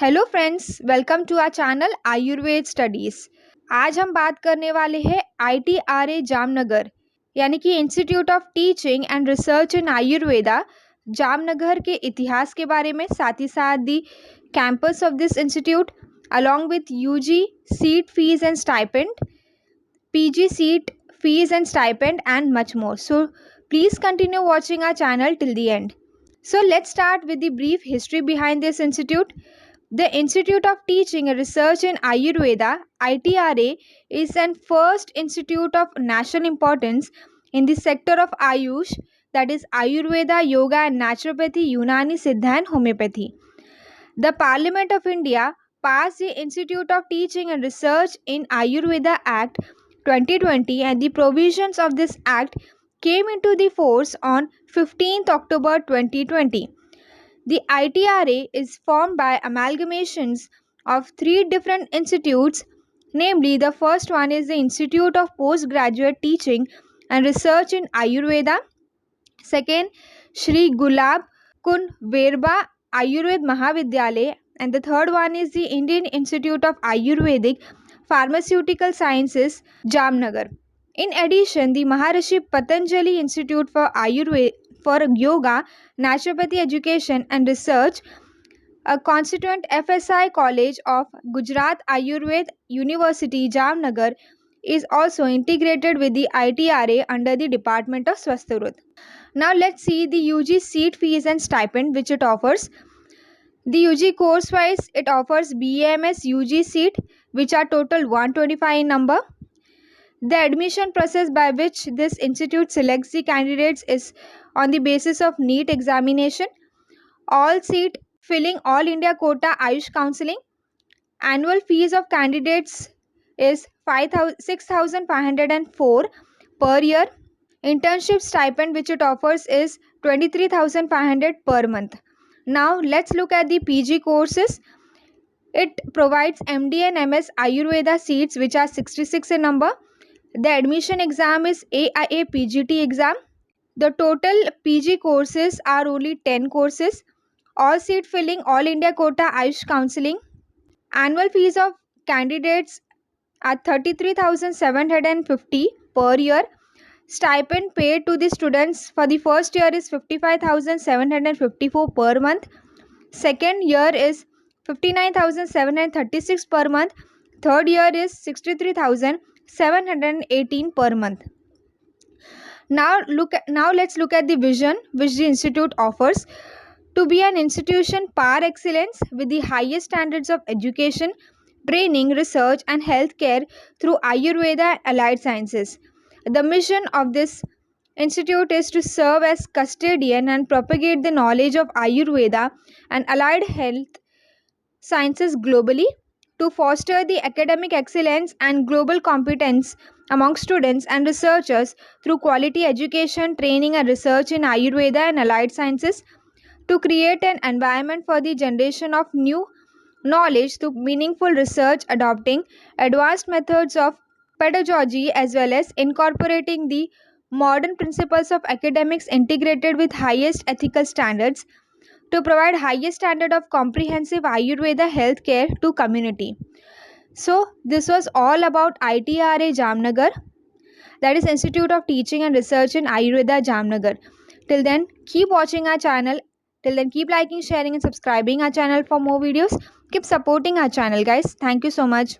Hello friends, welcome to our channel Ayurveda studies. आज हम बात करने वाले हैं ITRA जामनगर यानी कि institute of teaching and research in Ayurveda Jamnagar के इतिहास के बारे में, साथ ही साथ the campus of this institute along with UG seat fees and stipend, PG seat fees and stipend and much more. So please continue watching our channel till the end. So let's start with the brief history behind this institute. The Institute of Teaching and Research in Ayurveda (ITRA) is the first institute of national importance in the sector of Ayush, that is Ayurveda, Yoga and Naturopathy, Unani, Siddha and Homeopathy. The Parliament of India passed the Institute of Teaching and Research in Ayurveda Act 2020, and the provisions of this act came into the force on 15th October 2020. The ITRA is formed by amalgamations of three different institutes, namely the first one is the Institute of Postgraduate Teaching and Research in Ayurveda, second Shri Gulab Kund Verba Ayurved Mahavidyalaya, and the third one is the Indian Institute of Ayurvedic Pharmaceutical Sciences, Jamnagar. In addition, the Maharishi Patanjali Institute for Yoga, Naturopathy Education and Research, a constituent FSI College of Gujarat Ayurved University, Jamnagar, is also integrated with the ITRA under the Department of Swastharut. Now let's see the UG seat fees and stipend which it offers. The UG course wise, it offers BAMS UG seat which are total 125 in number. The admission process by which this institute selects the candidates is on the basis of NEET examination. All seat filling all India quota Ayush counseling. Annual fees of candidates is 6,504 per year. Internship stipend which it offers is 23,500 per month. Now let's look at the PG courses. It provides MD and MS Ayurveda seats which are 66 in number. The admission exam is AIA PGT exam. The total PG courses are only 10 courses. All seat filling all India quota Ayush counseling. Annual fees of candidates are 33,750 per year. Stipend paid to the students for the first year is 55,754 per month. Second year is 59,736 per month. Third year is 63,718 per month. Now let's look at the vision which the institute offers: to be an institution par excellence with the highest standards of education, training, research and healthcare through Ayurveda and allied sciences. The mission of this institute is to serve as custodian and propagate the knowledge of Ayurveda and allied health sciences globally, to foster the academic excellence and global competence among students and researchers through quality education, training and research in Ayurveda and allied sciences, to create an environment for the generation of new knowledge through meaningful research, adopting advanced methods of pedagogy as well as incorporating the modern principles of academics integrated with highest ethical standards, to provide highest standard of comprehensive Ayurveda healthcare to community. So this was all about ITRA Jamnagar, that is Institute of Teaching and Research in Ayurveda Jamnagar. Till then, keep watching our channel. Till then, keep liking, sharing and subscribing our channel for more videos. Keep supporting our channel, guys. Thank you so much.